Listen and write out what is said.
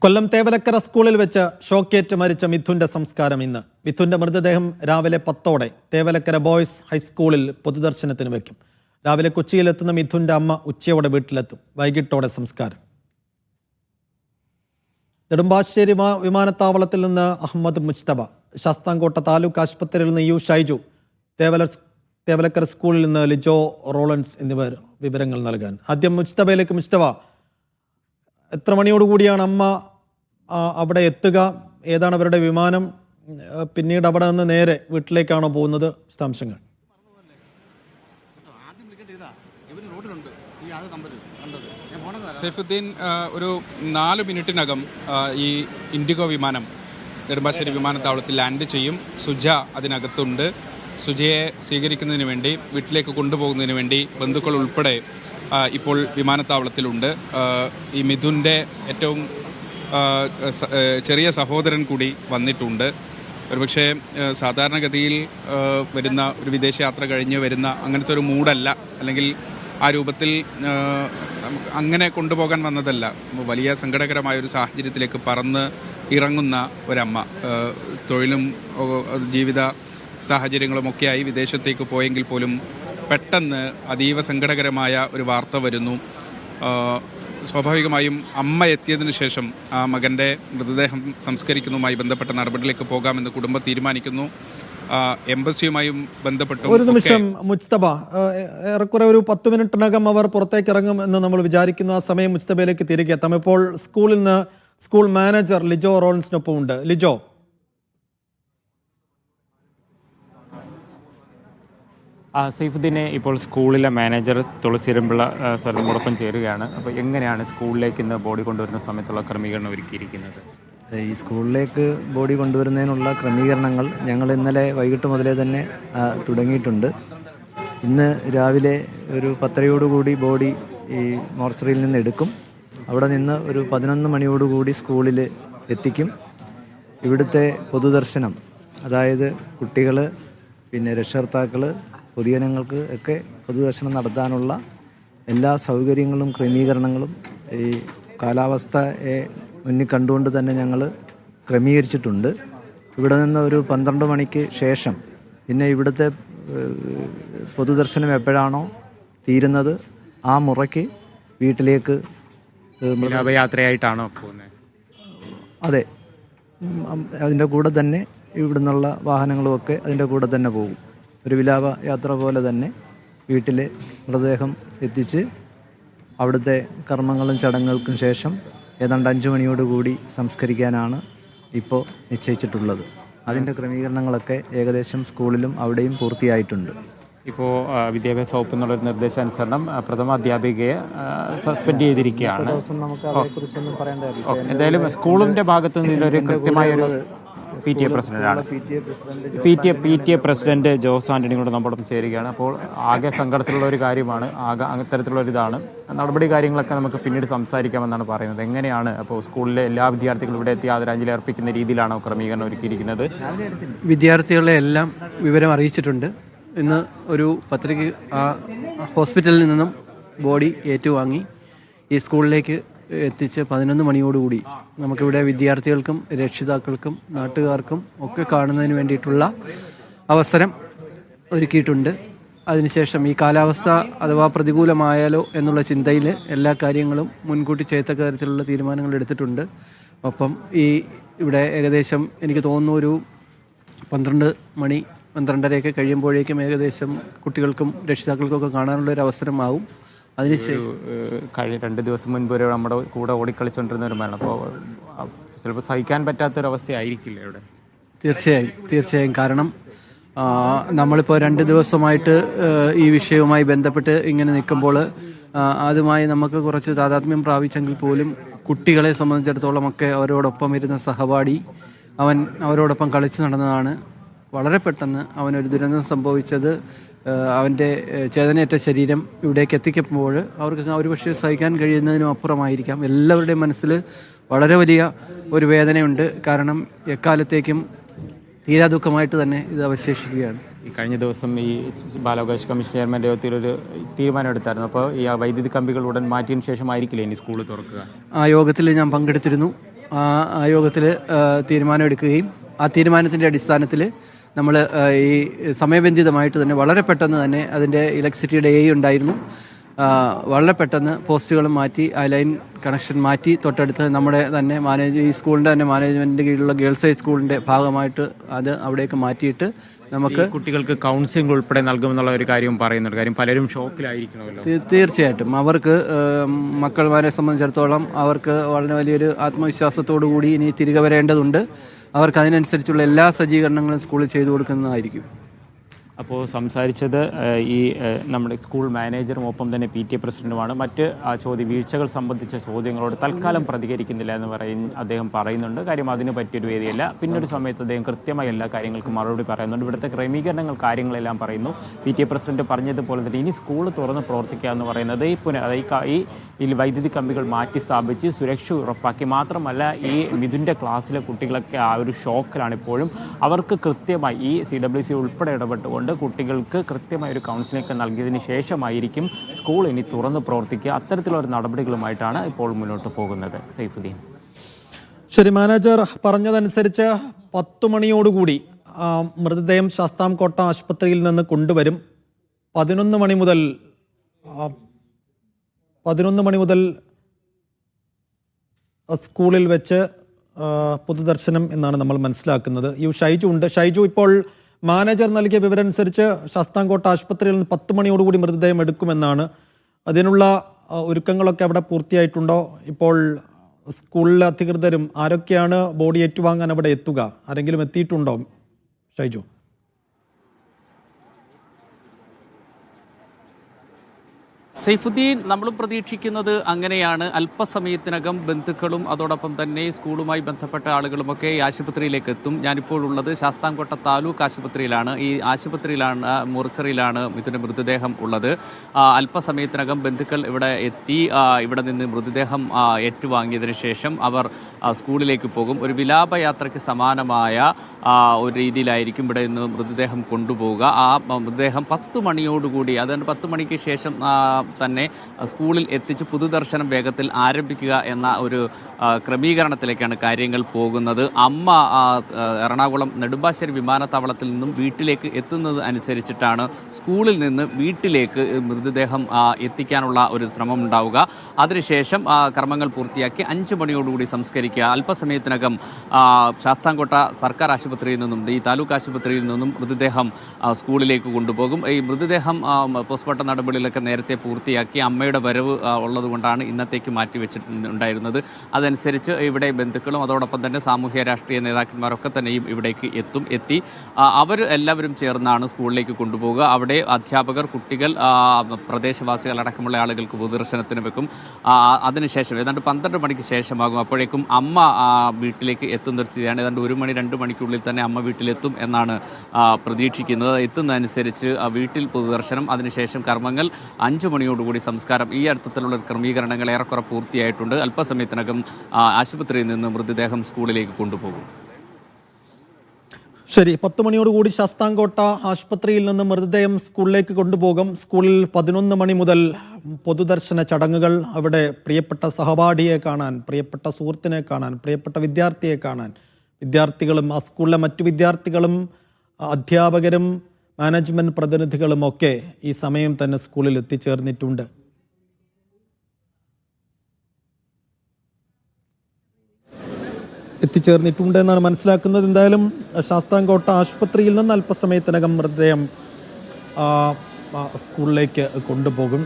കൊല്ലം തേവലക്കര സ്കൂളിൽ വെച്ച് ഷോക്കേറ്റ് മരിച്ച മിഥുന്റെ സംസ്കാരം ഇന്ന്. മിഥുന്റെ മൃതദേഹം രാവിലെ 10ഓടെ തേവലക്കര ബോയ്സ് ഹൈസ്കൂളിൽ പൊതുദർശനത്തിന് വയ്ക്കും. രാവിലെ കൊച്ചിയിലെത്തുന്ന മിഥുന്റെ അമ്മ ഉച്ചയോടെ വീട്ടിലെത്തും. വൈകിട്ടോടെ സംസ്കാരം. നെടുമ്പാശ്ശേരി വിമാനത്താവളത്തിൽ നിന്ന് അഹമ്മദ് മുജ്തബ, ശാസ്താംകോട്ട താലൂക്ക് ആശുപത്രിയിൽ നിന്ന് യു ഷൈജു, തേവലക്കര സ്കൂളിൽ നിന്ന് ലിജോ റോളൻസ് എന്നിവർ വിവരങ്ങൾ നൽകാൻ. ആദ്യം മുജ്തബയിലേക്ക്. മുജ്തബ, എത്ര മണിയോടുകൂടിയാണ് അമ്മ അവിടെ എത്തുക? ഏതാണ് അവരുടെ വിമാനം? പിന്നീട് അവിടെ നിന്ന് നേരെ വീട്ടിലേക്കാണോ പോകുന്നത്? വിശദാംശങ്ങൾ. സൈഫുദ്ദീൻ, ഒരു 4 മിനിറ്റിനകം ഈ ഇൻഡിഗോ വിമാനം നെടുമ്പാശ്ശേരി വിമാനത്താവളത്തിൽ ലാൻഡ് ചെയ്യും. സുജ അതിനകത്തുണ്ട്. സുജയെ സ്വീകരിക്കുന്നതിന് വേണ്ടി, വീട്ടിലേക്ക് കൊണ്ടുപോകുന്നതിന് വേണ്ടി ബന്ധുക്കൾ ഉൾപ്പെടെ ഇപ്പോൾ വിമാനത്താവളത്തിലുണ്ട്. ഈ മിഥുൻ്റെ ഏറ്റവും ചെറിയ സഹോദരൻ കൂടി വന്നിട്ടുണ്ട്. ഒരുപക്ഷെ സാധാരണഗതിയിൽ വരുന്ന ഒരു വിദേശയാത്ര കഴിഞ്ഞ് വരുന്ന അങ്ങനത്തെ ഒരു മൂഡല്ല, അല്ലെങ്കിൽ ആ രൂപത്തിൽ അങ്ങനെ കൊണ്ടുപോകാൻ വന്നതല്ല. വലിയ സങ്കടകരമായൊരു സാഹചര്യത്തിലേക്ക് പറന്ന് ഇറങ്ങുന്ന ഒരമ്മ, തൊഴിലും ജീവിത സാഹചര്യങ്ങളുമൊക്കെയായി വിദേശത്തേക്ക് പോയെങ്കിൽ പോലും പെട്ടെന്ന് അതീവ സങ്കടകരമായ ഒരു വാർത്ത വരുന്നു. സ്വാഭാവികമായും അമ്മ എത്തിയതിനു ശേഷം ആ മകൻ്റെ മൃതദേഹം സംസ്കരിക്കുന്നതുമായി ബന്ധപ്പെട്ട നടപടിയിലേക്ക് പോകാമെന്ന് കുടുംബം തീരുമാനിക്കുന്നു. എംബസിയുമായും ബന്ധപ്പെട്ടു. ഒരു നിമിഷം മുജ്തബ, ഏറെക്കുറെ ഒരു 10 മിനിറ്റിനകം അവർ പുറത്തേക്ക് ഇറങ്ങും എന്ന് നമ്മൾ വിചാരിക്കുന്നു. ആ സമയം മുജ്തബയിലേക്ക് തിരികെ എത്താം. ഇപ്പോൾ സ്കൂളിൽ നിന്ന് സ്കൂൾ മാനേജർ ലിജോ റോളൻസിനൊപ്പം ഉണ്ട്. ലിജോ, സൈഫുദ്ദീനെ ഇപ്പോൾ സ്കൂളിലെ മാനേജർ തുളസിരമ്പിള്ള സാർ നമ്മോടൊപ്പം ചേരുകയാണ്. അപ്പോൾ എങ്ങനെയാണ് സ്കൂളിലേക്ക് ഇന്ന് ബോഡി കൊണ്ടുവരുന്ന സമയത്തുള്ള ക്രമീകരണം ഒരുക്കിയിരിക്കുന്നത്? ഈ സ്കൂളിലേക്ക് ബോഡി കൊണ്ടുവരുന്നതിനുള്ള ക്രമീകരണങ്ങൾ ഞങ്ങൾ ഇന്നലെ വൈകിട്ട് മുതലേ തന്നെ തുടങ്ങിയിട്ടുണ്ട്. ഇന്ന് രാവിലെ ഒരു 10:30 ബോഡി ഈ മോർച്ചറിയിൽ നിന്ന് എടുക്കും. അവിടെ നിന്ന് ഒരു 11 മണിയോടുകൂടി സ്കൂളിൽ എത്തിക്കും. ഇവിടുത്തെ പൊതുദർശനം, അതായത് കുട്ടികൾ, പിന്നെ രക്ഷകർത്താക്കൾ, പൊതുജനങ്ങൾക്ക് ഒക്കെ പൊതുദർശനം നടത്താനുള്ള എല്ലാ സൗകര്യങ്ങളും ക്രമീകരണങ്ങളും ഈ കാലാവസ്ഥയെ മുന്നിൽ കണ്ടുകൊണ്ട് തന്നെ ഞങ്ങൾ ക്രമീകരിച്ചിട്ടുണ്ട്. ഇവിടെ നിന്ന് ഒരു 12 മണിക്ക് ശേഷം പിന്നെ ഇവിടുത്തെ പൊതുദർശനം എപ്പോഴാണോ തീരുന്നത് ആ മുറയ്ക്ക് വീട്ടിലേക്ക് യാത്രയായിട്ടാണോ പോകുന്നത്? അതെ, അതിൻ്റെ കൂടെ തന്നെ ഇവിടുന്നുള്ള വാഹനങ്ങളുമൊക്കെ അതിൻ്റെ കൂടെ തന്നെ പോകും. ഒരു വിലാപ യാത്ര പോലെ തന്നെ വീട്ടിൽ മൃതദേഹം എത്തിച്ച് അവിടുത്തെ കർമ്മങ്ങളും ചടങ്ങുകൾക്കും ശേഷം ഏതാണ്ട് 5 മണിയോടുകൂടി സംസ്കരിക്കാനാണ് ഇപ്പോൾ നിശ്ചയിച്ചിട്ടുള്ളത്. അതിൻ്റെ ക്രമീകരണങ്ങളൊക്കെ ഏകദേശം സ്കൂളിലും അവിടെയും പൂർത്തിയായിട്ടുണ്ട്. ഇപ്പോൾ വിദ്യാഭ്യാസ വകുപ്പ് എന്നുള്ളൊരു നിർദ്ദേശാനുസരണം പ്രഥമ അധ്യാപികയെ സസ്പെൻഡ് ചെയ്തിരിക്കുകയാണ്. എന്തായാലും സ്കൂളിൻ്റെ ഭാഗത്തു നിന്നൊരു കൃത്യമായൊരു PTA പ്രസിഡന്റാണ്. PTA പ്രസിഡന്റ് ജോസ് ആന്റണി കൂടെ നമ്മോടൊപ്പം ചേരുകയാണ്. അപ്പോൾ ആകെ സങ്കടത്തിലുള്ള ഒരു കാര്യമാണ്, ആകെ അത്തരത്തിലുള്ള ഒരിതാണ്. നടപടി കാര്യങ്ങളൊക്കെ നമുക്ക് പിന്നീട് സംസാരിക്കാമെന്നാണ് പറയുന്നത്. എങ്ങനെയാണ് അപ്പോൾ സ്കൂളിലെ എല്ലാ വിദ്യാർത്ഥികളും ഇവിടെ എത്തി ആദരാഞ്ജലി അർപ്പിക്കുന്ന രീതിയിലാണോ ക്രമീകരണം ഒരുക്കിയിരിക്കുന്നത്? വിദ്യാർത്ഥികളെ എല്ലാം വിവരം അറിയിച്ചിട്ടുണ്ട്. ഇന്ന് ഒരു 10:00 ഹോസ്പിറ്റലിൽ നിന്നും ബോഡി ഏറ്റുവാങ്ങി ഈ സ്കൂളിലേക്ക് എത്തിച്ച് 11 മണിയോടുകൂടി നമുക്കിവിടെ വിദ്യാർത്ഥികൾക്കും രക്ഷിതാക്കൾക്കും നാട്ടുകാർക്കും ഒക്കെ കാണുന്നതിന് വേണ്ടിയിട്ടുള്ള അവസരം ഒരുക്കിയിട്ടുണ്ട്. അതിനുശേഷം ഈ കാലാവസ്ഥ അഥവാ പ്രതികൂലമായാലോ എന്നുള്ള ചിന്തയിൽ എല്ലാ കാര്യങ്ങളും മുൻകൂട്ടി ചെയ്യത്തക്ക തരത്തിലുള്ള തീരുമാനങ്ങൾ എടുത്തിട്ടുണ്ട്. ഒപ്പം ഈ ഇവിടെ ഏകദേശം എനിക്ക് തോന്നുന്നു ഒരു 12 മണി 12:30 കഴിയുമ്പോഴേക്കും ഏകദേശം കുട്ടികൾക്കും രക്ഷിതാക്കൾക്കും ഒക്കെ കാണാനുള്ള ഒരു അവസരമാവും. കഴിഞ്ഞ 2 ദിവസം മുൻപ് വരെ നമ്മുടെ കൂടെ ഓടിക്കളിച്ചുകൊണ്ടിരുന്നവരുമാണ്. അപ്പോൾ ചിലപ്പോൾ സഹിക്കാൻ പറ്റാത്തൊരവസ്ഥയായിരിക്കില്ല ഇവിടെ? തീർച്ചയായും. കാരണം നമ്മളിപ്പോൾ 2 ദിവസമായിട്ട് ഈ വിഷയവുമായി ബന്ധപ്പെട്ട് ഇങ്ങനെ നിൽക്കുമ്പോൾ അതുമായി നമുക്ക് കുറച്ച് താതാത്മ്യം പ്രാപിച്ചെങ്കിൽ പോലും കുട്ടികളെ സംബന്ധിച്ചിടത്തോളം ഒക്കെ അവരോടൊപ്പം ഇരുന്ന സഹപാഠി, അവൻ അവരോടൊപ്പം കളിച്ചു നടന്നതാണ്. വളരെ പെട്ടെന്ന് അവനൊരു ദുരന്തം സംഭവിച്ചത്. അവൻ്റെ ചേതനയേറ്റ ശരീരം ഇവിടേക്ക് എത്തിക്കുമ്പോൾ അവർക്ക് ഒരുപക്ഷെ സഹിക്കാൻ കഴിയുന്നതിനും അപ്പുറമായിരിക്കാം. എല്ലാവരുടെയും മനസ്സിൽ വളരെ വലിയ ഒരു വേദനയുണ്ട്. കാരണം എക്കാലത്തേക്കും തീരാ ദുഃഖമായിട്ട് തന്നെ ഇത് അവശേഷിക്കുകയാണ്. ഈ കഴിഞ്ഞ ദിവസം ഈ ബാലാവകാശ കമ്മീഷൻ ചെയർമാൻ്റെ യോഗത്തിലൊരു തീരുമാനം എടുത്തായിരുന്നു. അപ്പോൾ ഈ വൈദ്യുതി കമ്പികൾ ഉടൻ മാറ്റിയതിന് ശേഷമായിരിക്കില്ലേ ഇനി സ്കൂൾ തുറക്കുക? ആ യോഗത്തിൽ ഞാൻ പങ്കെടുത്തിരുന്നു. ആ യോഗത്തിൽ തീരുമാനമെടുക്കുകയും ആ തീരുമാനത്തിൻ്റെ അടിസ്ഥാനത്തിൽ നമ്മൾ ഈ സമയബന്ധിതമായിട്ട് തന്നെ വളരെ പെട്ടെന്ന് തന്നെ അതിൻ്റെ ഇലക്ട്രിസിറ്റിയുടെ ഉണ്ടായിരുന്നു. വളരെ പെട്ടെന്ന് പോസ്റ്റുകളും മാറ്റി ആ ലൈൻ കണക്ഷൻ മാറ്റി തൊട്ടടുത്ത് നമ്മുടെ തന്നെ ഈ സ്കൂളിൻ്റെ തന്നെ മാനേജ്മെൻറ്റിൻ്റെ കീഴിലുള്ള ഗേൾസ് ഹൈസ്കൂളിൻ്റെ ഭാഗമായിട്ട് അത് അവിടേക്ക് മാറ്റിയിട്ട് നമുക്ക് കുട്ടികൾക്ക് കൗൺസിലിംഗ് ഉൾപ്പെടെ നൽകുമെന്നുള്ള ഒരു കാര്യം പറയുന്നുണ്ട്. കാര്യം പലരും ഷോക്കിലായിരിക്കണമല്ലോ. തീർച്ചയായിട്ടും അവർക്ക് മക്കൾമാരെ സംബന്ധിച്ചിടത്തോളം അവർക്ക് വളരെ വലിയൊരു ആത്മവിശ്വാസത്തോടു കൂടി ഇനി തിരികെ വരേണ്ടതുണ്ട്. അവർക്ക് അതിനനുസരിച്ചുള്ള എല്ലാ സജ്ജീകരണങ്ങളും സ്കൂളിൽ ചെയ്തു കൊടുക്കുന്നതായിരിക്കും. അപ്പോൾ സംസാരിച്ചത് ഈ നമ്മുടെ സ്കൂൾ മാനേജറും ഒപ്പം തന്നെ PTA പ്രസിഡന്റുമാണ്. മറ്റ് വീഴ്ചകൾ സംബന്ധിച്ച ചോദ്യങ്ങളോട് തൽക്കാലം പ്രതികരിക്കുന്നില്ല എന്ന് അദ്ദേഹം പറയുന്നുണ്ട്. കാര്യം അതിന് പറ്റിയൊരു വേദിയല്ല. പിന്നൊരു സമയത്ത് അദ്ദേഹം കൃത്യമായി എല്ലാ കാര്യങ്ങൾക്കും മറുപടി പറയുന്നുണ്ട്. ഇവിടുത്തെ ക്രമീകരണങ്ങൾ കാര്യങ്ങളെല്ലാം പറയുന്നു. PTA പ്രസിഡന്റ് പറഞ്ഞതുപോലെ തന്നെ ഇനി സ്കൂൾ തുറന്ന് പ്രവർത്തിക്കുക എന്ന് പറയുന്നത് ഈ വൈദ്യുതി കമ്പികൾ മാറ്റി സ്ഥാപിച്ച് സുരക്ഷ ഉറപ്പാക്കി, മാത്രമല്ല ഈ മിഥുൻ്റെ ക്ലാസ്സിലെ കുട്ടികളൊക്കെ ആ ഒരു ഷോക്കിലാണ് ഇപ്പോഴും. അവർക്ക് കൃത്യമായി ഈ CWC ഉൾപ്പെടെ ഇടപെട്ടുകൊണ്ട് കുട്ടികൾക്ക് കൃത്യമായ ഒരു കൗൺസിലിംഗ് നൽകിയതിന് ശേഷമായിരിക്കും സ്കൂൾ ഇനി തുറന്ന് പ്രവർത്തിക്കുക. അത്തരത്തിലുള്ള ഒരു നടപടികളുമായിട്ടാണ് ഇപ്പോൾ മുന്നോട്ട് പോകുന്നത്. സൈഫുദ്ദീൻ. ശരി, മാനേജർ പറഞ്ഞതനുസരിച്ച് 10 മണിയോടുകൂടി മൃതദേഹം ശാസ്താംകോട്ട ആശുപത്രിയിൽ നിന്ന് കൊണ്ടുവരും. 11 മണി മുതൽ സ്കൂളിൽ വെച്ച് പൊതുദർശനം എന്നാണ് നമ്മൾ മനസ്സിലാക്കുന്നത്. ഷൈജു ഉണ്ട്. ഷൈജു, ഇപ്പോൾ മാനേജർ നൽകിയ വിവരം അനുസരിച്ച് ശാസ്താംകോട്ട ആശുപത്രിയിൽ നിന്ന് 10 മണിയോടുകൂടി മൃതദേഹം എടുക്കുമെന്നാണ്. അതിനുള്ള ഒരുക്കങ്ങളൊക്കെ അവിടെ പൂർത്തിയായിട്ടുണ്ടോ? ഇപ്പോൾ സ്കൂളിലെ അധികൃതരും ആരൊക്കെയാണ് ബോഡി ഏറ്റുവാങ്ങാൻ അവിടെ എത്തുക? ആരെങ്കിലും എത്തിയിട്ടുണ്ടോ ഷൈജു? സൈഫുദ്ദീൻ, നമ്മളും പ്രതീക്ഷിക്കുന്നത് അങ്ങനെയാണ്. അല്പസമയത്തിനകം ബന്ധുക്കളും അതോടൊപ്പം തന്നെ സ്കൂളുമായി ബന്ധപ്പെട്ട ആളുകളുമൊക്കെ ഈ ആശുപത്രിയിലേക്ക് എത്തും. ഞാനിപ്പോഴുള്ളത് ശാസ്താംകോട്ട താലൂക്ക് ആശുപത്രിയിലാണ്. ഈ ആശുപത്രിയിലാണ്, മോർച്ചറിയിലാണ് മിഥുൻ്റെ മൃതദേഹം ഉള്ളത്. അല്പസമയത്തിനകം ബന്ധുക്കൾ ഇവിടെ എത്തി ഇവിടെ നിന്ന് മൃതദേഹം ഏറ്റുവാങ്ങിയതിന് ശേഷം അവർ സ്കൂളിലേക്ക് പോകും. ഒരു വിലാപയാത്രയ്ക്ക് സമാനമായ ഒരു രീതിയിലായിരിക്കും ഇവിടെ നിന്ന് മൃതദേഹം കൊണ്ടുപോവുക. ആ മൃതദേഹം 10 മണിയോടുകൂടി, അതായത് 10 മണിക്ക് ശേഷം തന്നെ സ്കൂളിൽ എത്തിച്ച് പൊതുദർശനം വേഗത്തിൽ ആരംഭിക്കുക എന്ന ഒരു ക്രമീകരണത്തിലേക്കാണ് കാര്യങ്ങൾ പോകുന്നത്. അമ്മ എറണാകുളം നെടുമ്പാശ്ശേരി വിമാനത്താവളത്തിൽ നിന്നും വീട്ടിലേക്ക് എത്തുന്നത് അനുസരിച്ചിട്ടാണ് സ്കൂളിൽ നിന്ന് വീട്ടിലേക്ക് മൃതദേഹം എത്തിക്കാനുള്ള ഒരു ശ്രമം ഉണ്ടാവുക. അതിനുശേഷം കർമ്മങ്ങൾ പൂർത്തിയാക്കി 5 മണിയോടുകൂടി സംസ്കരിക്കുക. അല്പസമയത്തിനകം ശാസ്താംകോട്ട സർക്കാർ ആശുപത്രിയിൽ നിന്നും, ഈ താലൂക്ക് ആശുപത്രിയിൽ നിന്നും മൃതദേഹം സ്കൂളിലേക്ക് കൊണ്ടുപോകും. ഈ മൃതദേഹം പോസ്റ്റ്മോർട്ടം നടപടികളൊക്കെ നേരത്തെ പൂർത്തിയാക്കി. അമ്മയുടെ വരവ് ഉള്ളതുകൊണ്ടാണ് ഇന്നത്തേക്ക് മാറ്റിവെച്ചിട്ടുണ്ടായിരുന്നത്. അതനുസരിച്ച് ഇവിടെ ബന്ധുക്കളും അതോടൊപ്പം തന്നെ സാമൂഹ്യ രാഷ്ട്രീയ നേതാക്കന്മാരൊക്കെ തന്നെയും ഇവിടേക്ക് എത്തി അവർ എല്ലാവരും ചേർന്നാണ് സ്കൂളിലേക്ക് കൊണ്ടുപോവുക. അവിടെ അധ്യാപകർ, കുട്ടികൾ, പ്രദേശവാസികൾ അടക്കമുള്ള ആളുകൾക്ക് പൊതുദർശനത്തിന് വെക്കും. അതിനുശേഷം ഏതാണ്ട് 12 മണിക്ക് ശേഷമാകും അപ്പോഴേക്കും അമ്മ വീട്ടിലേക്ക് എത്തുന്നൊരു സ്ഥിതിയാണ്. ഏതാണ്ട് 1 മണി 2 മണിക്കുള്ളിൽ തന്നെ അമ്മ വീട്ടിലെത്തും എന്നാണ് പ്രതീക്ഷിക്കുന്നത്. എത്തുന്നതനുസരിച്ച് വീട്ടിൽ പൊതുദർശനം, അതിനുശേഷം കർമ്മങ്ങൾ, 5 മണിയോടുകൂടി സംസ്കാരം. ഈ അർത്ഥത്തിലുള്ള ക്രമീകരണങ്ങൾ ഏറെക്കുറെ പൂർത്തിയായിട്ടുണ്ട്. അല്പസമയത്തിനകം ആശുപത്രിയിൽ നിന്ന് മൃതദേഹം സ്കൂളിലേക്ക് കൊണ്ടുപോകും. ശരി, 10 മണിയോടുകൂടി ശാസ്താംകോട്ട ആശുപത്രിയിൽ നിന്ന് മൃതദേഹം സ്കൂളിലേക്ക് കൊണ്ടുപോകും. സ്കൂളിൽ 11 മണി മുതൽ പൊതുദർശന ചടങ്ങുകൾ. അവിടെ പ്രിയപ്പെട്ട സഹപാഠിയെ കാണാൻ, പ്രിയപ്പെട്ട സുഹൃത്തിനെ കാണാൻ, പ്രിയപ്പെട്ട വിദ്യാർത്ഥിയെ കാണാൻ വിദ്യാർത്ഥികളും ആ സ്കൂളിലെ മറ്റു വിദ്യാർത്ഥികളും അധ്യാപകരും മാനേജ്മെൻറ്റ് പ്രതിനിധികളുമൊക്കെ ഈ സമയം തന്നെ സ്കൂളിൽ എത്തിച്ചേർന്നിട്ടുണ്ട്. എന്നാണ് മനസ്സിലാക്കുന്നത്. എന്തായാലും ശാസ്താംകോട്ട ആശുപത്രിയിൽ നിന്ന് അല്പസമയത്തിനകം മൃതദേഹം സ്കൂളിലേക്ക് കൊണ്ടുപോകും.